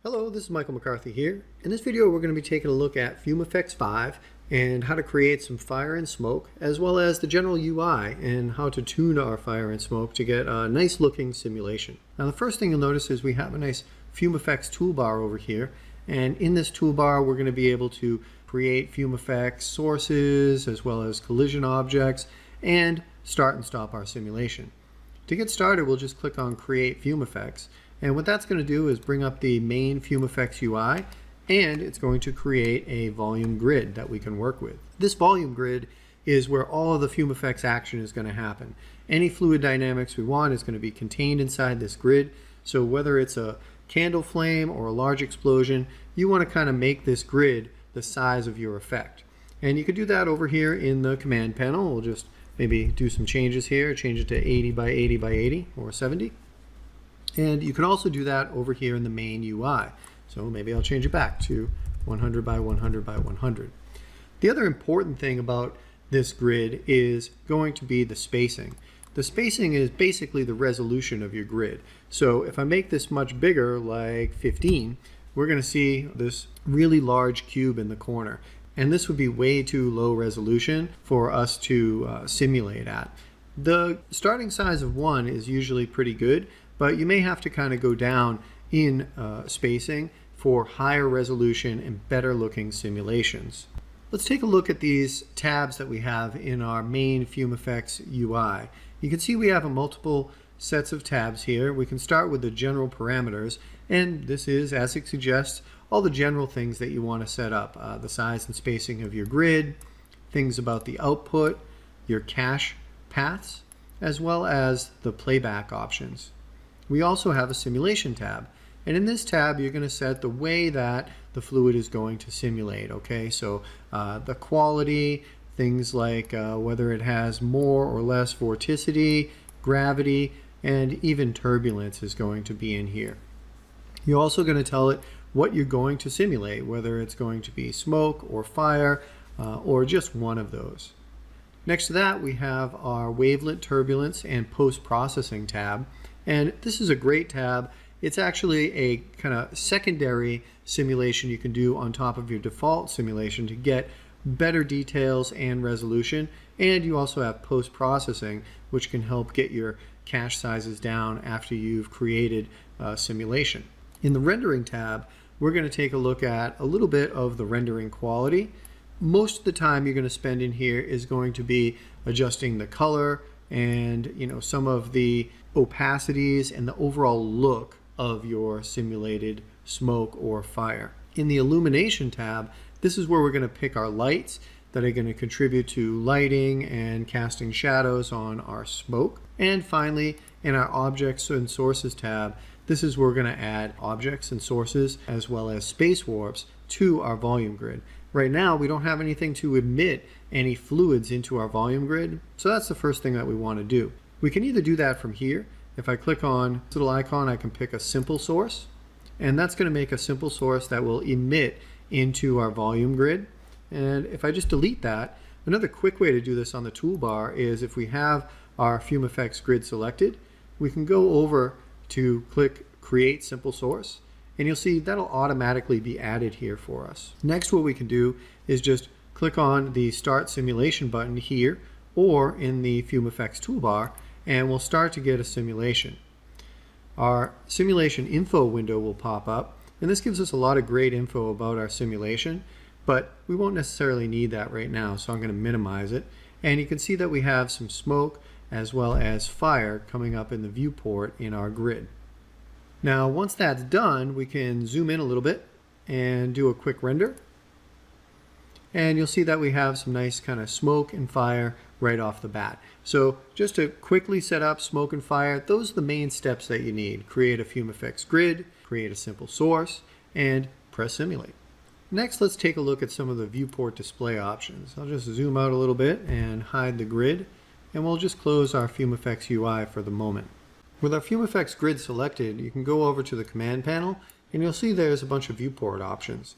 Hello, this is Michael McCarthy here. In this video we're going to be taking a look at FumeFX 5 and how to create some fire and smoke, as well as the general UI and how to tune our fire and smoke to get a nice looking simulation. Now the first thing you'll notice is we have a nice FumeFX toolbar over here, and in this toolbar we're going to be able to create FumeFX sources as well as collision objects and start and stop our simulation. To get started, we'll just click on Create FumeFX. And what that's going to do is bring up the main FumeFX UI, and it's going to create a volume grid that we can work with. This volume grid is where all of the FumeFX action is going to happen. Any fluid dynamics we want is going to be contained inside this grid. So whether it's a candle flame or a large explosion, you want to kind of make this grid the size of your effect. And you could do that over here in the command panel. We'll just maybe do some changes here, change it to 80 by 80 by 80 or 70. And you can also do that over here in the main UI. So maybe I'll change it back to 100 by 100 by 100. The other important thing about this grid is going to be the spacing. The spacing is basically the resolution of your grid. So if I make this much bigger, like 15, we're going to see this really large cube in the corner. And this would be way too low resolution for us to simulate at. The starting size of 1 is usually pretty good, but you may have to kind of go down in spacing for higher resolution and better looking simulations. Let's take a look at these tabs that we have in our main FumeFX UI. You can see we have multiple sets of tabs here. We can start with the general parameters, and this is, as it suggests, all the general things that you want to set up. The size and spacing of your grid, things about the output, your cache paths, as well as the playback options. We also have a simulation tab, and in this tab you're going to set the way that the fluid is going to simulate. Okay, so the quality, things like whether it has more or less vorticity, gravity, and even turbulence is going to be in here. You're also going to tell it what you're going to simulate, whether it's going to be smoke or fire or just one of those. Next to that we have our wavelet turbulence and post-processing tab. And this is a great tab. It's actually a kind of secondary simulation you can do on top of your default simulation to get better details and resolution. And you also have post-processing, which can help get your cache sizes down after you've created a simulation. In the rendering tab, we're going to take a look at a little bit of the rendering quality. Most of the time you're going to spend in here is going to be adjusting the color and some of the opacities and the overall look of your simulated smoke or fire. In the illumination tab, this is where we're going to pick our lights that are going to contribute to lighting and casting shadows on our smoke. And finally, in our objects and sources tab, this is where we're going to add objects and sources as well as space warps to our volume grid. Right now we don't have anything to emit any fluids into our volume grid, so that's the first thing that we want to do. We can either do that from here. If I click on this little icon, I can pick a simple source, and that's going to make a simple source that will emit into our volume grid. And if I just delete that, another quick way to do this on the toolbar is if we have our FumeFX grid selected, we can go over to click Create Simple Source, and you'll see that'll automatically be added here for us. Next, what we can do is just click on the Start Simulation button here or in the FumeFX toolbar, and we'll start to get a simulation. Our simulation info window will pop up, and this gives us a lot of great info about our simulation, but we won't necessarily need that right now, so I'm going to minimize it. And you can see that we have some smoke as well as fire coming up in the viewport in our grid. Now once that's done, we can zoom in a little bit and do a quick render. And you'll see that we have some nice kind of smoke and fire right off the bat. So just to quickly set up smoke and fire, those are the main steps that you need. Create a FumeFX grid, create a simple source, and press simulate. Next, let's take a look at some of the viewport display options. I'll just zoom out a little bit and hide the grid, and we'll just close our FumeFX UI for the moment. With our FumeFX grid selected, you can go over to the command panel, and you'll see there's a bunch of viewport options.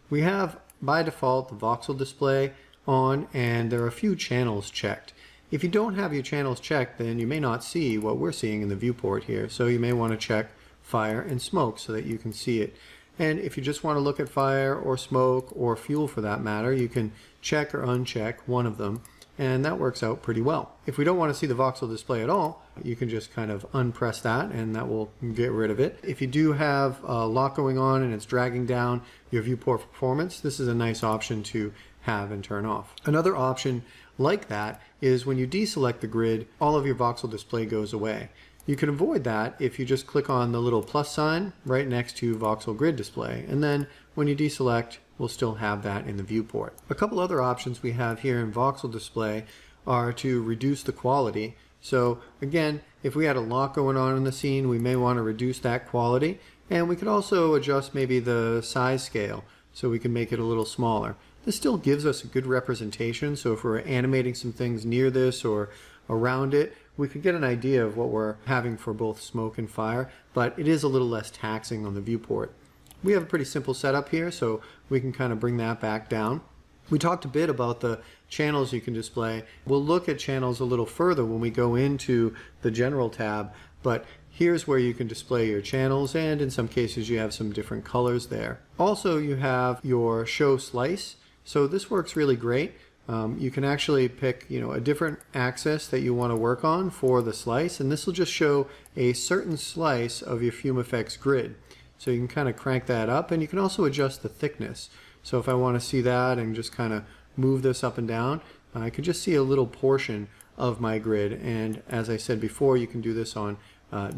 We have by default the Voxel display on, and there are a few channels checked. If you don't have your channels checked, then you may not see what we're seeing in the viewport here, so you may want to check fire and smoke so that you can see it. And if you just want to look at fire or smoke or fuel for that matter, you can check or uncheck one of them, and that works out pretty well. If we don't want to see the voxel display at all, you can just kind of unpress that and that will get rid of it. If you do have a lot going on and it's dragging down your viewport performance, this is a nice option to have and turn off. Another option like that is when you deselect the grid, all of your voxel display goes away. You can avoid that if you just click on the little plus sign right next to voxel grid display, and then when you deselect, we'll still have that in the viewport. A couple other options we have here in voxel display are to reduce the quality. So again, if we had a lot going on in the scene, we may want to reduce that quality, and we could also adjust maybe the size scale so we can make it a little smaller. This still gives us a good representation, so if we're animating some things near this or around it, we could get an idea of what we're having for both smoke and fire, but it is a little less taxing on the viewport. We have a pretty simple setup here, so we can kind of bring that back down. We talked a bit about the channels you can display. We'll look at channels a little further when we go into the General tab, but here's where you can display your channels, and in some cases you have some different colors there. Also, you have your Show Slice. So this works really great. You can actually pick, a different axis that you want to work on for the slice, and this will just show a certain slice of your FumeFX grid. So you can kind of crank that up, and you can also adjust the thickness. So if I want to see that and just kind of move this up and down, I can just see a little portion of my grid. And as I said before, you can do this on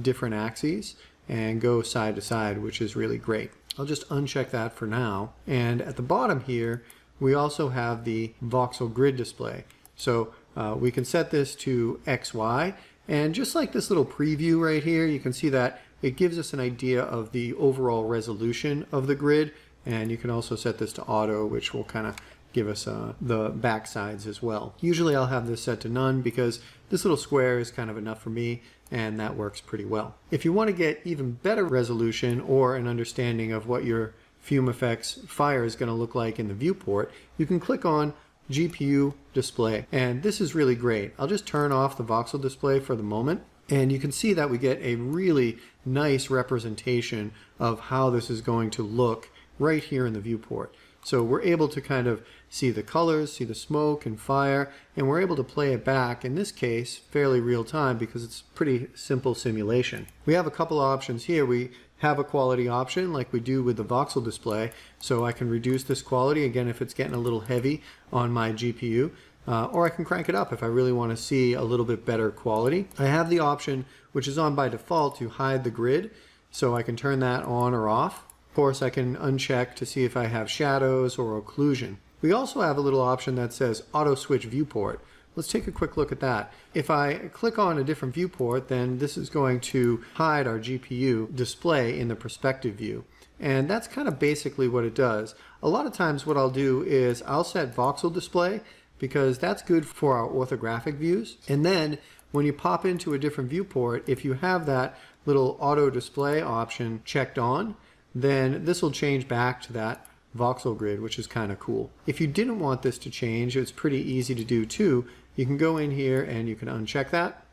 different axes and go side to side, which is really great. I'll just uncheck that for now. And at the bottom here, we also have the voxel grid display. So we can set this to XY, and just like this little preview right here, you can see that it gives us an idea of the overall resolution of the grid, and you can also set this to auto, which will kind of give us the back sides as well. Usually I'll have this set to none because this little square is kind of enough for me, and that works pretty well. If you want to get even better resolution or an understanding of what your FumeFX Fire is going to look like in the viewport, you can click on GPU display, and this is really great. I'll just turn off the voxel display for the moment, and you can see that we get a really nice representation of how this is going to look right here in the viewport. So we're able to kind of see the colors, see the smoke and fire, and we're able to play it back, in this case, fairly real time because it's pretty simple simulation. We have a couple of options here. We have a quality option like we do with the voxel display, so I can reduce this quality again if it's getting a little heavy on my GPU, or I can crank it up if I really want to see a little bit better quality. I have the option, which is on by default, to hide the grid, so I can turn that on or off. Of course, I can uncheck to see if I have shadows or occlusion. We also have a little option that says auto switch viewport. Let's take a quick look at that. If I click on a different viewport, then this is going to hide our GPU display in the perspective view. And that's kind of basically what it does. A lot of times what I'll do is I'll set voxel display because that's good for our orthographic views. And then when you pop into a different viewport, if you have that little auto display option checked on, then this will change back to that voxel grid, which is kind of cool. If you didn't want this to change, it's pretty easy to do too. You can go in here and you can uncheck that.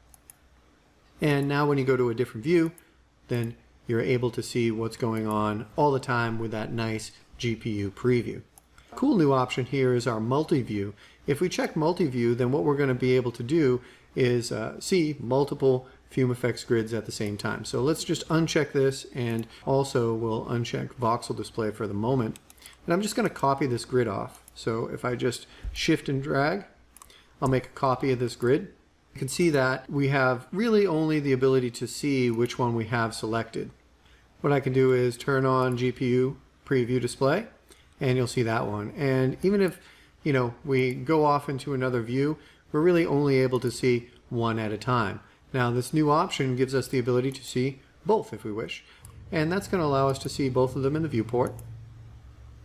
And now when you go to a different view, then you're able to see what's going on all the time with that nice GPU preview. A cool new option here is our multi-view. If we check multi-view, then what we're going to be able to do is see multiple FumeFX grids at the same time. So let's just uncheck this, and also we'll uncheck voxel display for the moment. And I'm just going to copy this grid off. So if I just shift and drag, I'll make a copy of this grid. You can see that we have really only the ability to see which one we have selected. What I can do is turn on GPU preview display, and you'll see that one. And even if we go off into another view, we're really only able to see one at a time. Now this new option gives us the ability to see both if we wish, and that's going to allow us to see both of them in the viewport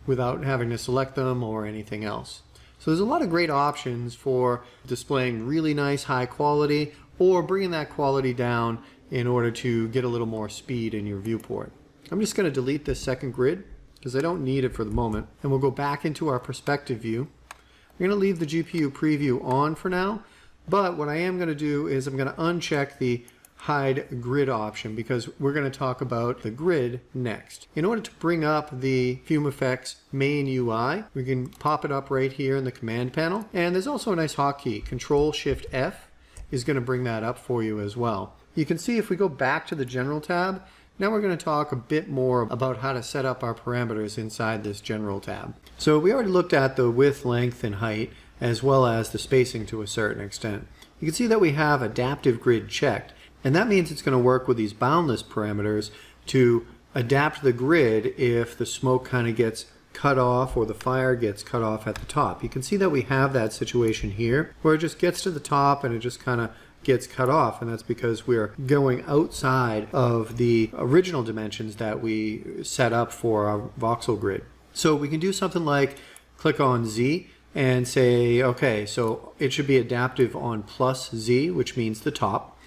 without having to select them or anything else. So there's a lot of great options for displaying really nice high quality or bringing that quality down in order to get a little more speed in your viewport. I'm just going to delete this second grid because I don't need it for the moment, and we'll go back into our perspective view. I'm going to leave the GPU preview on for now, but what I am going to do is I'm going to uncheck the hide grid option because we're going to talk about the grid next. In order to bring up the FumeFX Main UI, we can pop it up right here in the command panel. And there's also a nice hotkey. Control-Shift-F is going to bring that up for you as well. You can see if we go back to the General tab, now we're going to talk a bit more about how to set up our parameters inside this General tab. So we already looked at the width, length, and height, as well as the spacing to a certain extent. You can see that we have adaptive grid checked, and that means it's going to work with these boundless parameters to adapt the grid if the smoke kind of gets cut off or the fire gets cut off at the top. You can see that we have that situation here where it just gets to the top and it just kind of gets cut off, and that's because we're going outside of the original dimensions that we set up for our voxel grid. So we can do something like click on Z and say, okay, so it should be adaptive on plus Z, which means the top.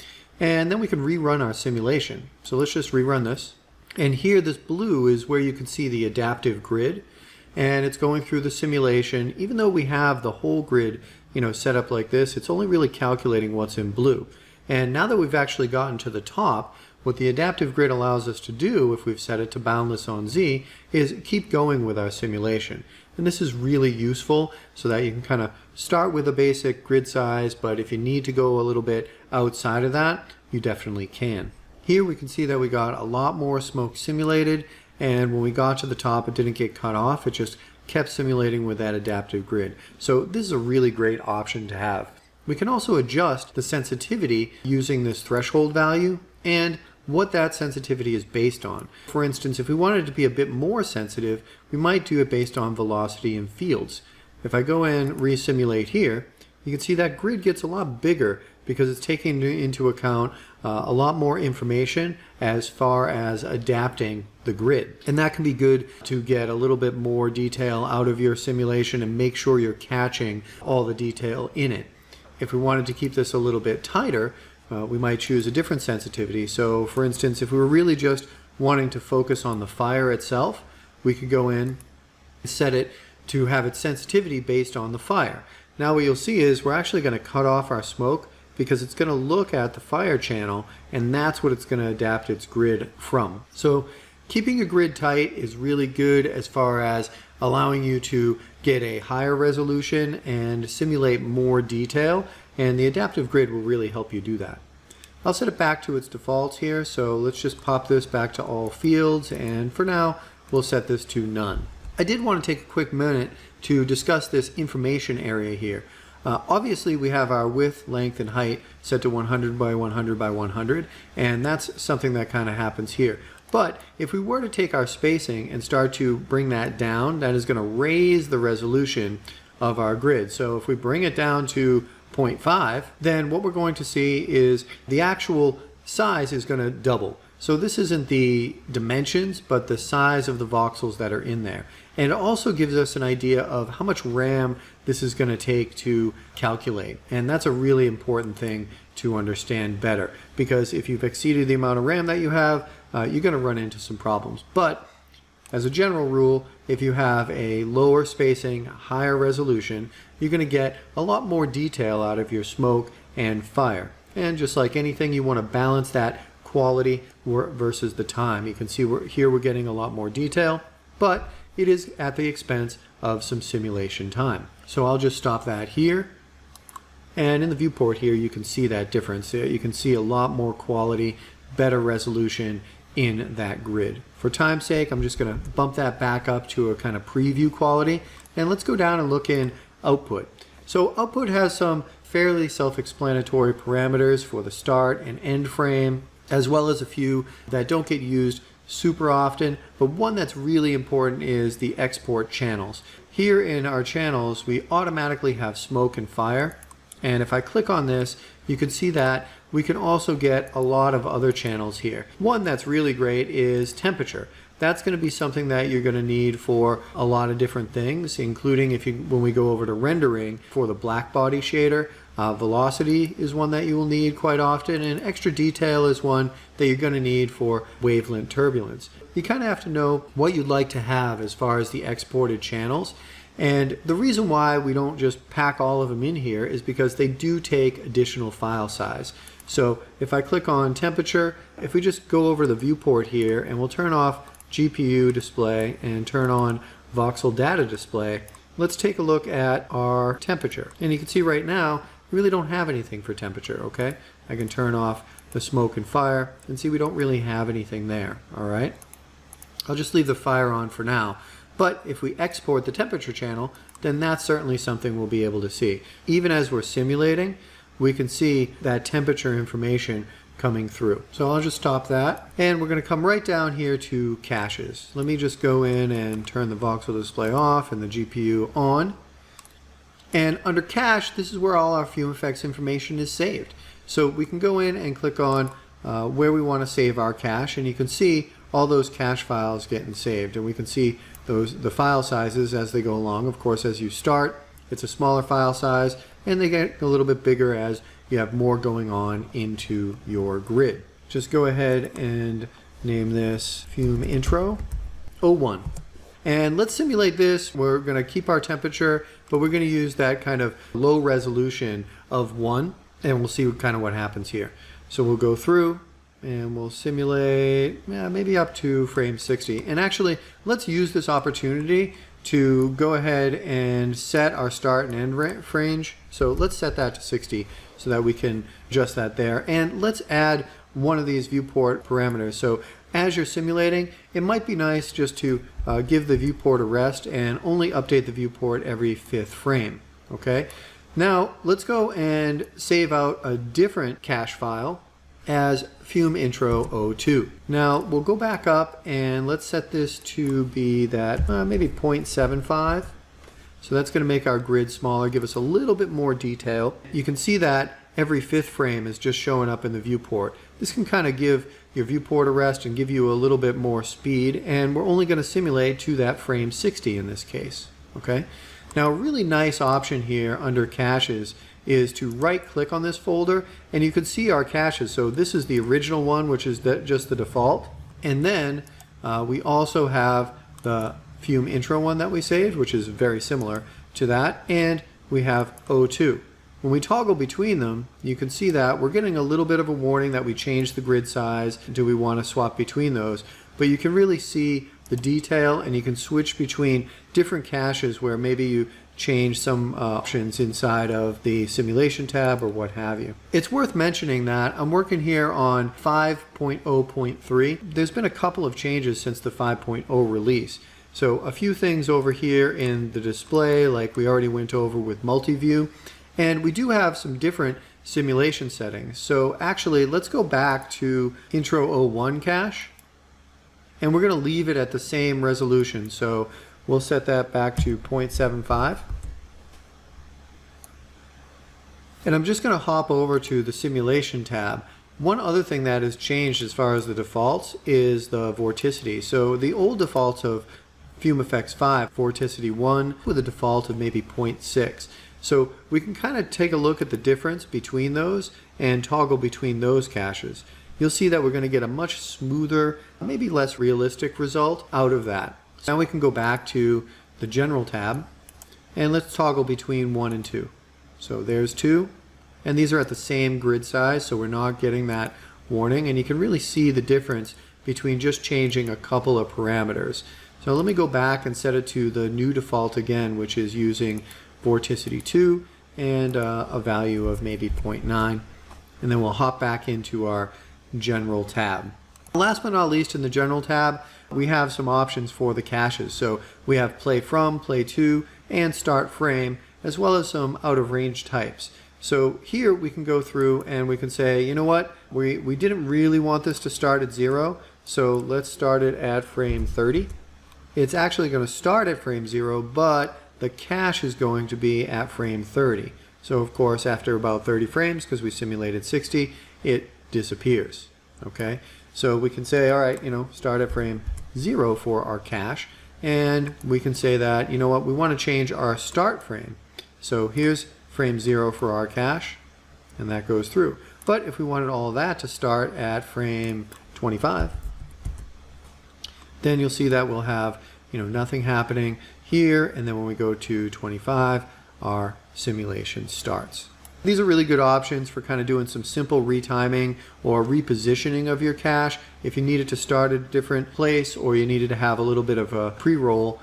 And then we can rerun our simulation. So let's just rerun this. And here, this blue is where you can see the adaptive grid. And it's going through the simulation. Even though we have the whole grid, set up like this, it's only really calculating what's in blue. And now that we've actually gotten to the top, what the adaptive grid allows us to do, if we've set it to boundless on Z, is keep going with our simulation. And this is really useful so that you can kind of start with a basic grid size, but if you need to go a little bit outside of that, you definitely can. Here we can see that we got a lot more smoke simulated, and when we got to the top, it didn't get cut off. It just kept simulating with that adaptive grid. So this is a really great option to have. We can also adjust the sensitivity using this threshold value and what that sensitivity is based on. For instance, if we wanted it to be a bit more sensitive, we might do it based on velocity and fields. If I go and resimulate here, you can see that grid gets a lot bigger because it's taking into account a lot more information as far as adapting the grid. And that can be good to get a little bit more detail out of your simulation and make sure you're catching all the detail in it. If we wanted to keep this a little bit tighter, we might choose a different sensitivity. So for instance, if we were really just wanting to focus on the fire itself, we could go in and set it to have its sensitivity based on the fire. Now what you'll see is we're actually going to cut off our smoke because it's going to look at the fire channel, and that's what it's going to adapt its grid from. So keeping your grid tight is really good as far as allowing you to get a higher resolution and simulate more detail, and the adaptive grid will really help you do that. I'll set it back to its defaults here, so let's just pop this back to all fields, and for now we'll set this to none. I did want to take a quick minute to discuss this information area here. Obviously we have our width, length, and height set to 100 by 100 by 100, and that's something that kind of happens here. But if we were to take our spacing and start to bring that down, that is going to raise the resolution of our grid. So if we bring it down to 0.5, then what we're going to see is the actual size is going to double. So this isn't the dimensions, but the size of the voxels that are in there. And it also gives us an idea of how much RAM this is going to take to calculate. And that's a really important thing to understand better, because if you've exceeded the amount of RAM that you have, you're going to run into some problems. But as a general rule, if you have a lower spacing, higher resolution, you're going to get a lot more detail out of your smoke and fire. And just like anything, you want to balance that quality versus the time. You can see here we're getting a lot more detail, but it is at the expense of some simulation time. So I'll just stop that here. And in the viewport here, you can see that difference. You can see a lot more quality, better resolution in that grid. For time's sake, I'm just going to bump that back up to a kind of preview quality. And let's go down and look in output. So output has some fairly self-explanatory parameters for the start and end frame, as well as a few that don't get used super often, but one that's really important is the export channels. Here in our channels, we automatically have smoke and fire, and if I click on this, you can see that we can also get a lot of other channels here. One that's really great is temperature. That's going to be something that you're going to need for a lot of different things, including when we go over to rendering for the black body shader. Velocity is one that you will need quite often, and extra detail is one that you're going to need for wavelength turbulence. You kind of have to know what you'd like to have as far as the exported channels, And the reason why we don't just pack all of them in here is because they do take additional file size. So if I click on temperature, if we just go over the viewport here and we'll turn off GPU display and turn on Voxel data display, let's take a look at our temperature. And you can see right now, we really don't have anything for temperature, okay? I can turn off the smoke and fire and see we don't really have anything there, all right? I'll just leave the fire on for now. But if we export the temperature channel, then that's certainly something we'll be able to see. Even as we're simulating, we can see that temperature information coming through. So I'll just stop that. And we're going to come right down here to caches. Let me just go in and turn the voxel display off and the GPU on. And under cache, this is where all our FumeFX information is saved. So we can go in and click on where we want to save our cache, and you can see all those cache files getting saved. And we can see the file sizes as they go along. Of course, as you start, it's a smaller file size, and they get a little bit bigger as you have more going on into your grid. Just go ahead and name this Fume Intro 01. And let's simulate this. We're going to keep our temperature, but we're going to use that kind of low resolution of 1, and we'll see kind of what happens here. So we'll go through and we'll simulate maybe up to frame 60. And actually, let's use this opportunity to go ahead and set our start and end range. So let's set that to 60 so that we can adjust that there. And let's add one of these viewport parameters. So as you're simulating, it might be nice just to give the viewport a rest and only update the viewport every 5th frame. Okay. Now let's go and save out a different cache file as Fume Intro 02. Now we'll go back up and let's set this to be that maybe 0.75. So that's going to make our grid smaller, give us a little bit more detail. You can see that every 5th frame is just showing up in the viewport. This can kind of give your viewport a rest and give you a little bit more speed, and we're only going to simulate to that frame 60 in this case. Okay. Now a really nice option here under caches is to right click on this folder and you can see our caches. So this is the original one, which is just the default, and then we also have the Fume Intro one that we saved, which is very similar to that, and we have 02. When we toggle between them, you can see that we're getting a little bit of a warning that we changed the grid size. Do we want to swap between those? But you can really see the detail, and you can switch between different caches where maybe you change some options inside of the simulation tab or what have you. It's worth mentioning that I'm working here on 5.0.3. There's been a couple of changes since the 5.0 release. So a few things over here in the display, like we already went over with multi-view, and we do have some different simulation settings. So actually, let's go back to Intro 01 cache, and we're going to leave it at the same resolution. So we'll set that back to 0.75. And I'm just going to hop over to the simulation tab. One other thing that has changed as far as the defaults is the Vorticity. So the old defaults of FumeFX 5, Vorticity 1, with a default of maybe 0.6. So we can kind of take a look at the difference between those and toggle between those caches. You'll see that we're going to get a much smoother, maybe less realistic result out of that. So now we can go back to the General tab and let's toggle between 1 and 2. So there's 2, and these are at the same grid size, so we're not getting that warning, and you can really see the difference between just changing a couple of parameters. So let me go back and set it to the new default again, which is using Vorticity 2 and a value of maybe 0.9, and then we'll hop back into our General tab. Last but not least, in the General tab, we have some options for the caches. So we have play from, play to, and start frame, as well as some out of range types. So here we can go through and we can say, you know what, we didn't really want this to start at 0, so let's start it at frame 30. It's actually going to start at frame 0, but the cache is going to be at frame 30. So of course, after about 30 frames, because we simulated 60, it disappears. Okay, so we can say, all right, start at frame 0 for our cache, and we can say that, you know what, we want to change our start frame. So here's frame 0 for our cache, and that goes through. But if we wanted all of that to start at frame 25, then you'll see that we'll have nothing happening here, and then when we go to 25, our simulation starts. These are really good options for kind of doing some simple retiming or repositioning of your cache. If you needed to start at a different place or you needed to have a little bit of a pre-roll.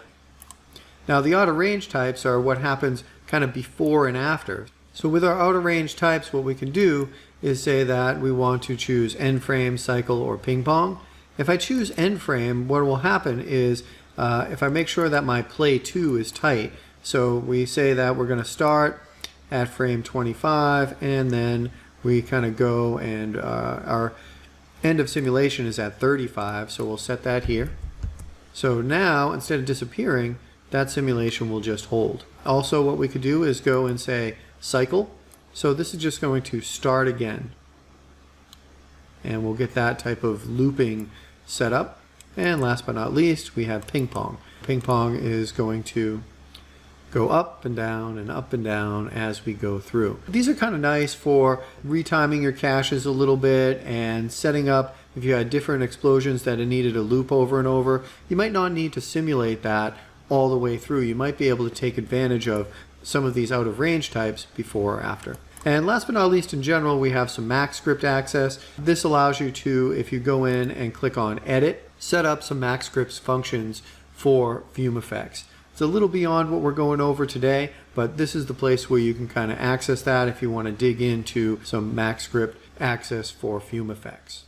Now the out of range types are what happens kind of before and after. So with our out of range types, what we can do is say that we want to choose end frame, cycle, or ping pong. If I choose end frame, what will happen is if I make sure that my play 2 is tight, so we say that we're going to start at frame 25 and then we kind of go and our end of simulation is at 35, so we'll set that here. So now instead of disappearing, that simulation will just hold. Also what we could do is go and say cycle. So this is just going to start again. And we'll get that type of looping set up. And last but not least, we have ping pong. Ping pong is going to go up and down as we go through. These are kind of nice for retiming your caches a little bit and setting up if you had different explosions that it needed a loop over and over. You might not need to simulate that all the way through. You might be able to take advantage of some of these out of range types before or after. And last but not least, in general, we have some Max script access. This allows you to, if you go in and click on edit, set up some Max scripts functions for FumeFX. It's a little beyond what we're going over today, but this is the place where you can kind of access that if you want to dig into some Max script access for FumeFX.